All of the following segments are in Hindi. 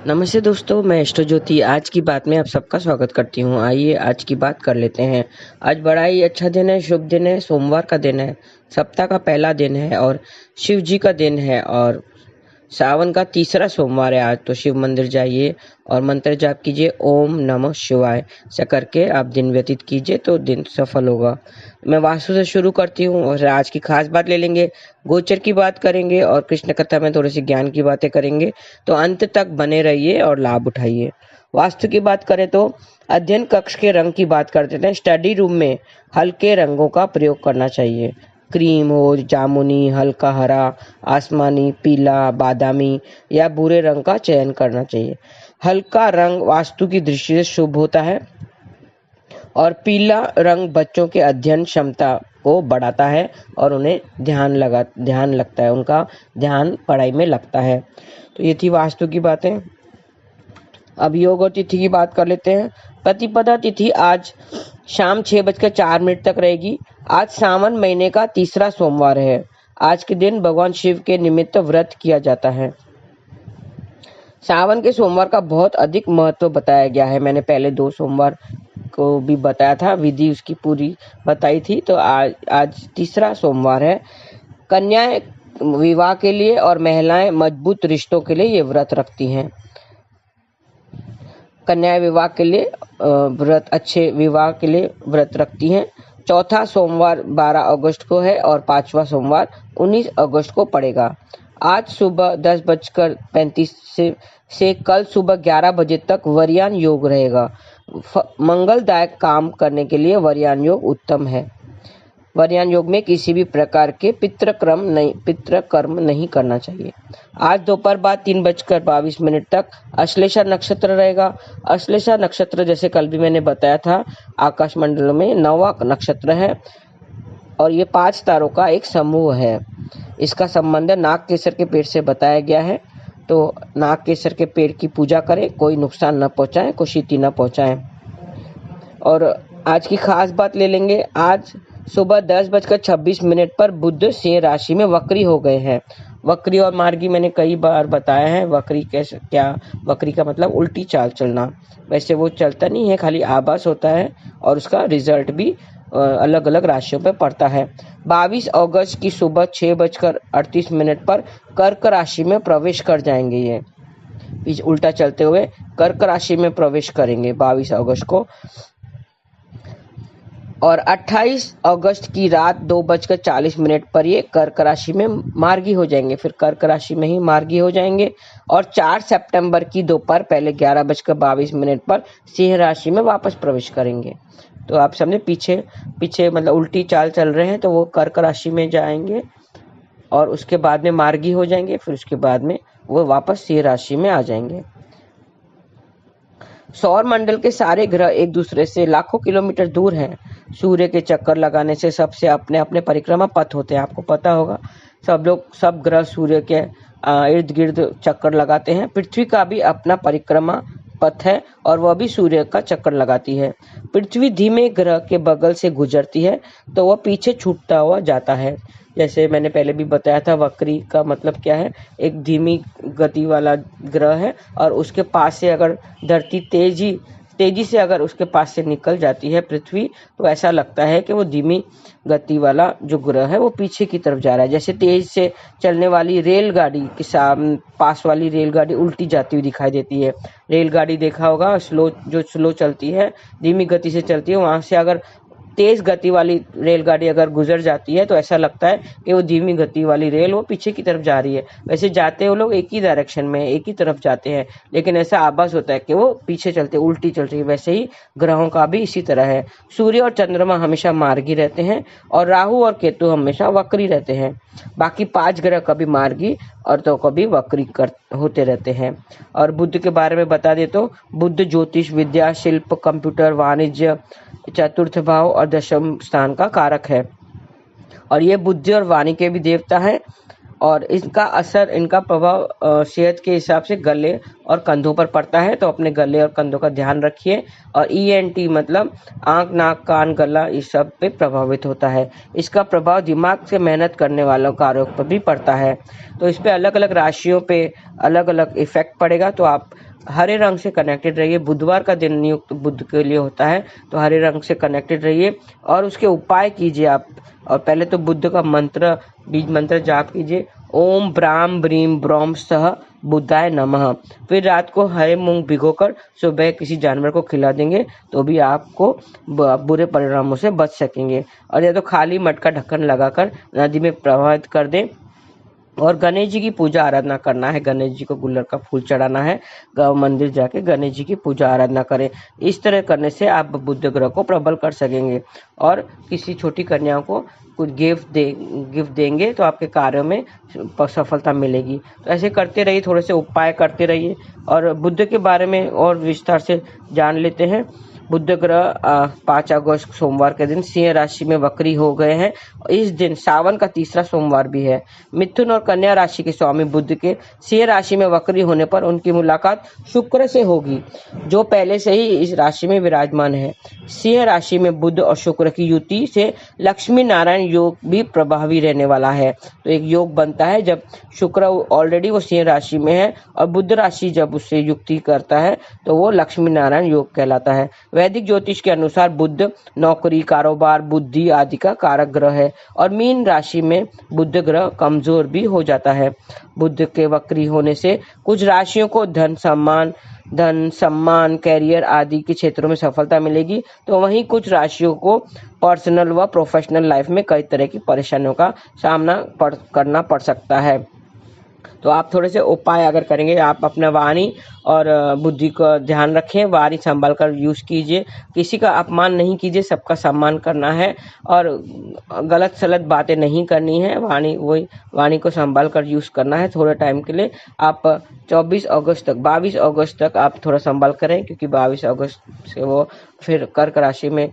नमस्ते दोस्तों, मैं एस्ट्रोज्योति आज की बात में आप सबका स्वागत करती हूँ। आइए आज की बात कर लेते हैं। आज बड़ा ही अच्छा दिन है, शुभ दिन है, सोमवार का दिन है, सप्ताह का पहला दिन है और शिव जी का दिन है और सावन का तीसरा सोमवार है आज। तो शिव मंदिर जाइए और मंत्र जाप कीजिए, ओम नमः शिवाय। ऐसा करके आप दिन व्यतीत कीजिए तो दिन सफल होगा। मैं वास्तु से शुरू करती हूँ और आज की खास बात ले लेंगे, गोचर की बात करेंगे और कृष्ण कथा में थोड़ी सी ज्ञान की बातें करेंगे। तो अंत तक बने रहिए और लाभ उठाइए। वास्तु की बात करें तो अध्ययन कक्ष के रंग की बात करते थे। स्टडी रूम में हल्के रंगों का प्रयोग करना चाहिए। क्रीम हो, जामुनी, हल्का हरा, आसमानी, पीला, बादामी या भूरे रंग का चयन करना चाहिए। हल्का रंग वास्तु की दृष्टि से शुभ होता है और पीला रंग बच्चों के अध्ययन क्षमता को बढ़ाता है और उन्हें ध्यान लगता है, उनका ध्यान पढ़ाई में लगता है। तो ये थी वास्तु की बातें। अब योग और तिथि की बात कर लेते हैं। प्रतिपदा तिथि आज शाम 6:04 तक रहेगी। आज सावन महीने का तीसरा सोमवार है। आज के दिन भगवान शिव के निमित्त व्रत किया जाता है। सावन के सोमवार का बहुत अधिक महत्व बताया गया है। मैंने पहले 2 सोमवार को भी बताया था, विधि उसकी पूरी बताई थी। तो आज तीसरा सोमवार है। कन्याएं विवाह के लिए और महिलाएं मजबूत रिश्तों के लिए ये व्रत रखती हैं। कन्याएं विवाह के लिए अच्छे विवाह के लिए व्रत रखती हैं। चौथा सोमवार 12 अगस्त को है और 5वां सोमवार 19 अगस्त को पड़ेगा। आज सुबह 10:35 से कल सुबह 11 बजे तक वरयान योग रहेगा। मंगलदायक काम करने के लिए वरयान योग उत्तम है। वरयान योग में किसी भी प्रकार के पितृकर्म नहीं करना चाहिए। आज दोपहर बाद 3:22 तक अश्लेषा नक्षत्र रहेगा। अश्लेषा नक्षत्र जैसे कल भी मैंने बताया था, आकाश मंडल में 9वां नक्षत्र है और ये 5 तारों का एक समूह है। इसका संबंध नाग केसर के पेड़ से बताया गया है। तो नाग केसर के पेड़ की पूजा करें, कोई नुकसान न पहुंचाएं, कोई क्षति न पहुंचाएं। और आज की खास बात ले लेंगे। आज सुबह 10:26 पर बुध सिंह राशि में वक्री हो गए हैं। वक्री और मार्गी मैंने कई बार बताया है। वक्री वक्री का मतलब उल्टी चाल चलना। वैसे वो चलता नहीं है, खाली आभास होता है और उसका रिजल्ट भी अलग अलग राशियों पर पड़ता है। 22 अगस्त की सुबह 6:38 पर कर्क राशि में प्रवेश कर जाएंगे। ये उल्टा चलते हुए कर्क राशि में प्रवेश करेंगे 22 अगस्त को। और 28 अगस्त की रात 2:40 पर ये कर्क राशि में मार्गी हो जाएंगे। फिर कर्क राशि में ही मार्गी हो जाएंगे और 4 सितंबर की दोपहर पहले 11:22 पर सिंह राशि में वापस प्रवेश करेंगे। तो आप समझे, पीछे मतलब उल्टी चाल चल रहे हैं, तो वो कर्क राशि में जाएंगे और उसके बाद में मार्गी हो जाएंगे। फिर उसके बाद में वो वापस सिंह राशि में आ जाएंगे। सौर मंडल के सारे ग्रह एक दूसरे से लाखों किलोमीटर दूर हैं। सूर्य के चक्कर लगाने से सबसे अपने अपने परिक्रमा पथ होते हैं, आपको पता होगा। सब ग्रह सूर्य के इर्द गिर्द चक्कर लगाते हैं। पृथ्वी का भी अपना परिक्रमा पथ है और वह भी सूर्य का चक्कर लगाती है। पृथ्वी धीमे ग्रह के बगल से गुजरती है तो वह पीछे छूटता हुआ जाता है। जैसे मैंने पहले भी बताया था, वक्री का मतलब क्या है, एक धीमी गति वाला ग्रह है और उसके पास से अगर धरती तेजी से अगर उसके पास से निकल जाती है पृथ्वी, तो ऐसा लगता है कि वो धीमी गति वाला जो ग्रह है वो पीछे की तरफ जा रहा है। जैसे तेज से चलने वाली रेलगाड़ी के पास वाली रेलगाड़ी उल्टी जाती हुई दिखाई देती है। रेलगाड़ी देखा होगा, स्लो चलती है, धीमी गति से चलती है, वहां से अगर तेज गति वाली रेलगाड़ी अगर गुजर जाती है तो ऐसा लगता है कि वो धीमी गति वाली रेल वो पीछे की तरफ जा रही है। वैसे जाते वो लोग एक ही डायरेक्शन में, एक ही तरफ जाते हैं, लेकिन ऐसा आभास होता है कि वो पीछे चलते, उल्टी चल रही है। वैसे ही ग्रहों का भी इसी तरह है। सूर्य और चंद्रमा हमेशा मार्गी रहते हैं और राहु और केतु हमेशा वक्री रहते हैं। बाकी 5 ग्रह कभी मार्गी और तो कभी वक्री होते रहते हैं। और बुध के बारे में बता दे तो बुध ज्योतिष विद्या, शिल्प, कंप्यूटर, वाणिज्य, चतुर्थ भाव और दशम स्थान का कारक है और ये बुद्धि और वाणी के भी देवता हैं। और इनका प्रभाव सेहत के हिसाब से गले और कंधों पर पड़ता है। तो अपने गले और कंधों का ध्यान रखिए। और ENT मतलब आंख, नाक, कान, गला, इस सब पे प्रभावित होता है। इसका प्रभाव दिमाग से मेहनत करने वालों कार्यों पर भी पड़ता है। तो इस पे अलग अलग राशियों पे अलग अलग इफेक्ट पड़ेगा। तो आप हरे रंग से कनेक्टेड रहिए। बुधवार का दिन नियुक्त बुध के लिए होता है, तो हरे रंग से कनेक्टेड रहिए और उसके उपाय कीजिए आप। और पहले तो बुद्ध का मंत्र, बीज मंत्र जाप कीजिए, ओम ब्राम ब्रीम ब्रोम सह बुद्धाय नमः। फिर रात को हरे मूंग भिगोकर सुबह किसी जानवर को खिला देंगे तो भी आपको बुरे परिणामों से बच सकेंगे। और या तो खाली मटका ढक्कन लगाकर नदी में प्रवाहित कर दें। और गणेश जी की पूजा आराधना करना है, गणेश जी को गुलर का फूल चढ़ाना है, मंदिर जाके गणेश जी की पूजा आराधना करें। इस तरह करने से आप बुध ग्रह को प्रबल कर सकेंगे। और किसी छोटी कन्याओं को कुछ गिफ्ट देंगे तो आपके कार्यों में सफलता मिलेगी। तो ऐसे करते रहिए, थोड़े से उपाय करते रहिए। और बुध के बारे में और विस्तार से जान लेते हैं। बुध ग्रह 5 अगस्त सोमवार के दिन सिंह राशि में वक्री हो गए हैं। इस दिन सावन का तीसरा सोमवार भी है। मिथुन और कन्या राशि के स्वामी बुध के सिंह राशि में वक्री होने पर उनकी मुलाकात शुक्र से होगी, जो पहले से ही इस राशि में विराजमान है। सिंह राशि में बुध और शुक्र की युति से लक्ष्मी नारायण योग भी प्रभावी रहने वाला है। तो एक योग बनता है जब शुक्र ऑलरेडी वो सिंह राशि में है और बुध राशि जब उससे युक्ति करता है तो वो लक्ष्मी नारायण योग कहलाता है। वैदिक ज्योतिष के अनुसार बुध नौकरी, कारोबार, बुद्धि आदि का कारक ग्रह है। और मीन राशि में बुध ग्रह कमजोर भी हो जाता है। बुध के वक्री होने से कुछ राशियों को धन सम्मान, कैरियर आदि के क्षेत्रों में सफलता मिलेगी, तो वहीं कुछ राशियों को पर्सनल व प्रोफेशनल लाइफ में कई तरह की परेशानियों का सामना करना पड़ सकता है। तो आप थोड़े से उपाय अगर करेंगे, आप अपना वाणी और बुद्धि का ध्यान रखें, वाणी संभाल कर यूज कीजिए, किसी का अपमान नहीं कीजिए, सबका सम्मान करना है और गलत सलत बातें नहीं करनी है। वाणी को संभाल कर यूज करना है थोड़े टाइम के लिए। आप 22 अगस्त तक आप थोड़ा संभाल करें, क्योंकि 22 अगस्त से वो फिर कर्क राशि में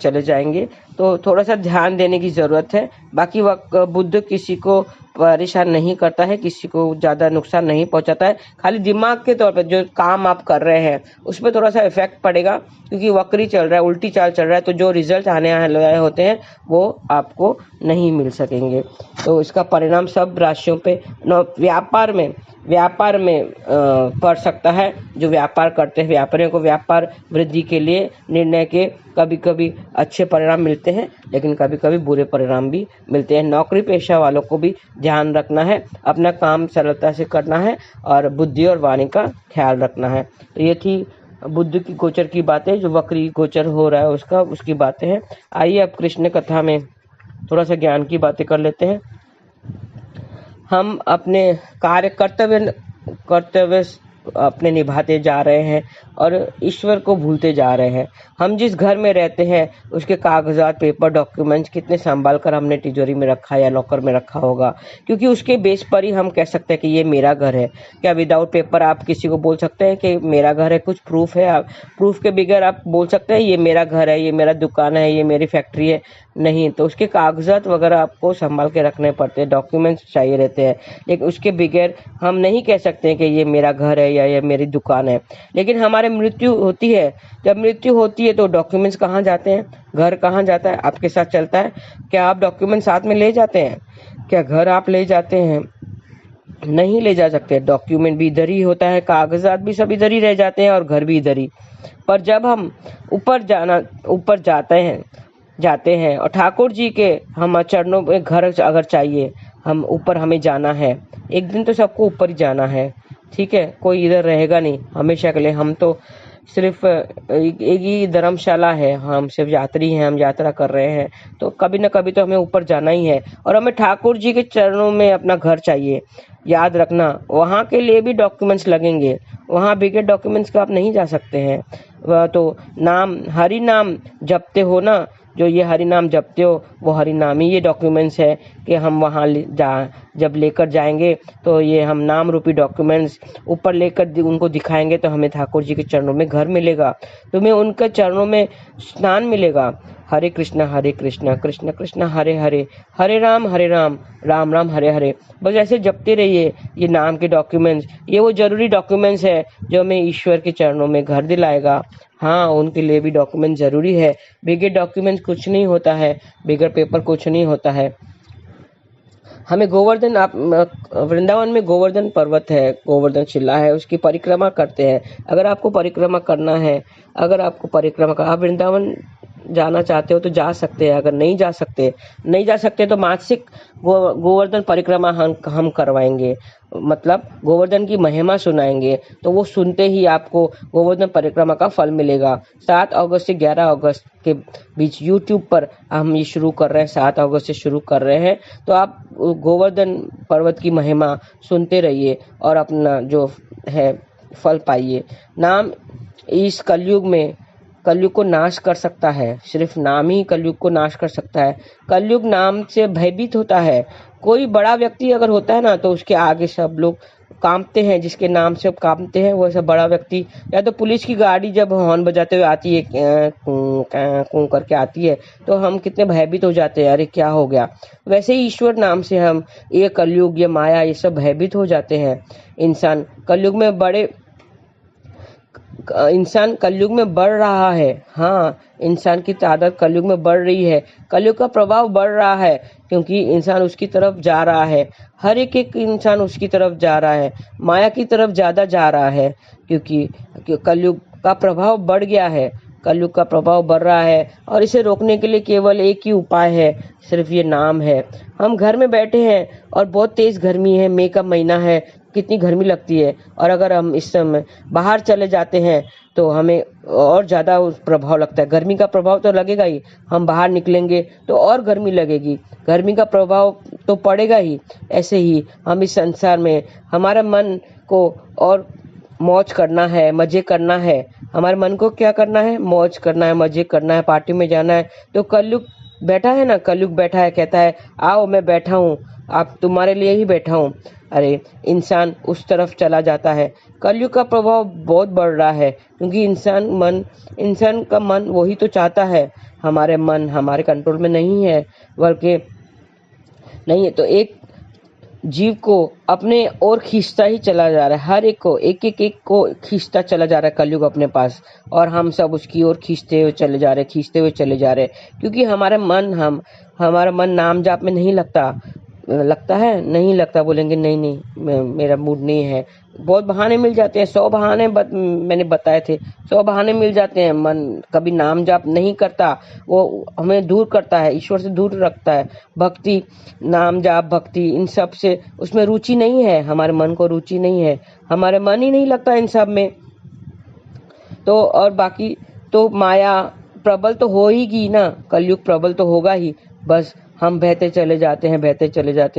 चले जाएंगे, तो थोड़ा सा ध्यान देने की जरूरत है। बाकी बुध किसी को परेशान नहीं करता है, किसी को ज्यादा नुकसान नहीं पहुंचाता है। खाली दिमाग के तौर पर जो काम आप कर रहे हैं उस पर थोड़ा सा इफेक्ट पड़ेगा, क्योंकि वक्री चल रहा है, उल्टी चाल चल रहा है, तो जो रिजल्ट आने वाले होते हैं वो आपको नहीं मिल सकेंगे। तो इसका परिणाम सब राशियों पे व्यापार में पड़ सकता है। जो व्यापार करते हैं, व्यापारियों को व्यापार वृद्धि के लिए निर्णय के कभी कभी अच्छे परिणाम मिलते हैं, लेकिन कभी कभी बुरे परिणाम भी मिलते हैं। नौकरी पेशा वालों को भी ध्यान रखना है, अपना काम सरलता से करना है और बुद्धि और वाणी का ख्याल रखना है। तो ये थी बुध की गोचर की बातें, जो वक्री गोचर हो रहा है उसकी बातें हैं। आइए अब कृष्ण कथा में थोड़ा सा ज्ञान की बातें कर लेते हैं। हम अपने कर्तव्य अपने निभाते जा रहे हैं और ईश्वर को भूलते जा रहे हैं। हम जिस घर में रहते हैं उसके कागजात, पेपर, डॉक्यूमेंट्स कितने संभाल कर हमने तिजोरी में रखा या लॉकर में रखा होगा, क्योंकि उसके बेस पर ही हम कह सकते हैं कि ये मेरा घर है। क्या विदाउट पेपर आप किसी को बोल सकते हैं कि मेरा घर है? कुछ प्रूफ है? आप प्रूफ के बगैर आप बोल सकते हैं ये मेरा घर है, ये मेरा दुकान है, ये मेरी फैक्ट्री है? नहीं। तो उसके कागजात वगैरह आपको संभाल के रखने पड़ते हैं, डॉक्यूमेंट्स चाहिए रहते हैं, लेकिन उसके बगैर हम नहीं कह सकते कि ये मेरा घर है या ये मेरी दुकान है। लेकिन हमारे मृत्यु होती है, जब मृत्यु होती है तो डॉक्यूमेंट्स कहाँ जाते हैं? घर कहाँ जाता है? आपके साथ चलता है? क्या आप डॉक्यूमेंट साथ में ले जाते हैं? क्या घर आप ले जाते हैं? नहीं ले जा सकते। डॉक्यूमेंट भी इधर ही होता है, कागजात भी सब इधर ही रह जाते हैं और घर भी इधर ही। पर जब हम ऊपर जाते हैं और ठाकुर जी के हम चरणों में घर अगर चाहिए, हम ऊपर हमें जाना है, एक दिन तो सबको ऊपर ही जाना है, ठीक है? कोई इधर रहेगा नहीं हमेशा के लिए। हम तो सिर्फ एक ही धर्मशाला है, हम सिर्फ यात्री हैं, हम यात्रा कर रहे हैं, तो कभी ना कभी तो हमें ऊपर जाना ही है और हमें ठाकुर जी के चरणों में अपना घर चाहिए। याद रखना, वहाँ के लिए भी डॉक्यूमेंट्स लगेंगे, वहाँ बिगड़ डॉक्यूमेंट्स का आप नहीं जा सकते हैं। वह तो हरि नाम जपते हो ना, जो ये हरि नाम जपते हो वो हरि नाम ही ये डॉक्यूमेंट्स है कि हम वहाँ जब लेकर जाएंगे तो ये हम नाम रूपी डॉक्यूमेंट्स ऊपर लेकर उनको दिखाएंगे तो हमें ठाकुर जी के चरणों में घर मिलेगा, तुम्हें उनके चरणों में स्नान मिलेगा। हरे कृष्णा कृष्ण कृष्ण हरे हरे, हरे राम राम राम हरे हरे। बस ऐसे जपते रहिए ये नाम के डॉक्यूमेंट्स। ये वो जरूरी डॉक्यूमेंट्स है जो हमें ईश्वर के चरणों में घर दिलाएगा। हाँ, उनके लिए भी डॉक्यूमेंट जरूरी है, बगैर डॉक्यूमेंट कुछ नहीं होता है, बगैर पेपर कुछ नहीं होता है। हमें गोवर्धन वृंदावन में गोवर्धन पर्वत है, गोवर्धन शिला है, उसकी परिक्रमा करते हैं। अगर आपको परिक्रमा करना है, अगर आपको परिक्रमा का आप वृंदावन जाना चाहते हो तो जा सकते हैं। अगर नहीं जा सकते तो मासिक गोवर्धन परिक्रमा हम करवाएंगे, मतलब गोवर्धन की महिमा सुनाएंगे। तो वो सुनते ही आपको गोवर्धन परिक्रमा का फल मिलेगा। 7 अगस्त से 11 अगस्त के बीच यूट्यूब पर हम ये शुरू कर रहे हैं, 7 अगस्त से शुरू कर रहे हैं। तो आप गोवर्धन पर्वत की महिमा सुनते रहिए और अपना जो है फल पाइए। नाम इस कलयुग को नाश कर सकता है। सिर्फ नाम ही कलयुग को नाश कर सकता है। कलयुग नाम से भयभीत होता है। कोई बड़ा व्यक्ति अगर होता है ना तो उसके आगे सब लोग कांपते हैं, जिसके नाम से कांपते हैं वो ऐसा बड़ा व्यक्ति। या तो पुलिस की गाड़ी जब हॉर्न बजाते हुए आती है, कूं करके आती है, तो हम कितने भयभीत हो जाते हैं, अरे क्या हो गया। वैसे ही ईश्वर नाम से हम ये कलयुग, ये माया, ये सब भयभीत हो जाते हैं। इंसान कलयुग में बढ़ रहा है। हाँ, इंसान की तादाद कलयुग में बढ़ रही है। कलयुग का प्रभाव बढ़ रहा है क्योंकि इंसान उसकी तरफ जा रहा है। हर एक इंसान उसकी तरफ जा रहा है, माया की तरफ ज्यादा जा रहा है, क्योंकि कलयुग का प्रभाव बढ़ गया है। कलयुग का प्रभाव बढ़ रहा है और इसे रोकने के लिए केवल एक ही उपाय है, सिर्फ ये नाम है। हम घर में बैठे हैं और बहुत तेज गर्मी है, मई का महीना है, कितनी गर्मी लगती है। और अगर हम इस समय बाहर चले जाते हैं तो हमें और ज़्यादा प्रभाव लगता है। गर्मी का प्रभाव तो लगेगा ही, हम बाहर निकलेंगे तो और गर्मी लगेगी, गर्मी का प्रभाव तो पड़ेगा ही। ऐसे ही हम इस संसार में हमारे मन को और मौज करना है, मजे करना है। हमारे मन को क्या करना है? मौज करना है, मजे करना है, पार्टी में जाना है। तो कलयुग बैठा है ना, कलयुग बैठा है, कहता है आओ मैं बैठा हूँ, आप तुम्हारे लिए ही बैठा हूँ। अरे इंसान उस तरफ चला जाता है। कलयुग का प्रभाव बहुत बढ़ रहा है क्योंकि इंसान का मन वही तो चाहता है। हमारे मन हमारे कंट्रोल में नहीं है, बल्कि नहीं है तो एक जीव को अपने और खींचता ही चला जा रहा है। हर एक को खींचता चला जा रहा है कलयुग अपने पास, और हम सब उसकी ओर खींचते हुए चले जा रहे हैं क्योंकि हमारा मन नाम जाप में नहीं लगता है, नहीं लगता। बोलेंगे नहीं मेरा मूड नहीं है। बहुत बहाने मिल जाते हैं, 100 बहाने मैंने बताए थे, 100 बहाने मिल जाते हैं। मन कभी नाम जाप नहीं करता, वो हमें दूर करता है, ईश्वर से दूर रखता है। भक्ति, नाम जाप, भक्ति, इन सब से उसमें रुचि नहीं है, हमारे मन को रुचि नहीं है, हमारे मन ही नहीं लगता इन सब में। तो और बाकी तो माया प्रबल तो होगी ना, कलयुग प्रबल तो होगा ही। बस हम बहते चले जाते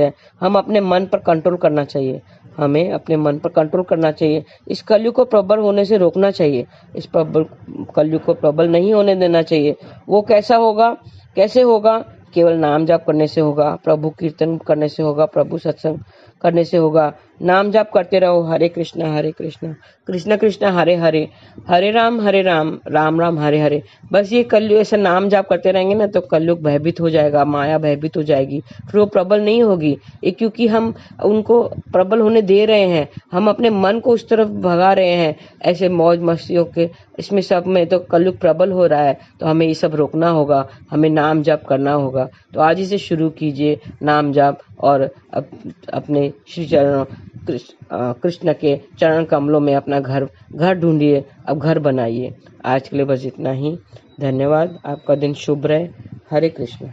हैं। हम अपने मन पर कंट्रोल करना चाहिए, हमें अपने मन पर कंट्रोल करना चाहिए। इस कलयुग को प्रबल होने से रोकना चाहिए, कलयुग को प्रबल नहीं होने देना चाहिए। वो कैसे होगा? केवल नाम जाप करने से होगा, प्रभु कीर्तन करने से होगा, प्रभु सत्संग करने से होगा। नाम जाप करते रहो, हरे कृष्णा कृष्ण कृष्ण हरे हरे, हरे राम राम राम हरे हरे। बस ये कलयुग ऐसा नाम जाप करते रहेंगे ना तो कलयुग भयभीत हो जाएगा, माया भयभीत हो जाएगी, फिर वो प्रबल नहीं होगी। क्योंकि हम उनको प्रबल होने दे रहे हैं, हम अपने मन को उस तरफ भगा रहे हैं ऐसे मौज मस्तियों के इसमें सब में, तो कलयुग प्रबल हो रहा है। तो हमें ये सब रोकना होगा, हमें नाम जाप करना होगा। तो आज ही से शुरू कीजिए नाम जाप और अपने श्री चरणों कृष्ण के चरण कमलों में अपना घर ढूंढिए, अब घर बनाइए। आज के लिए बस इतना ही। धन्यवाद। आपका दिन शुभ रहे। हरे कृष्ण।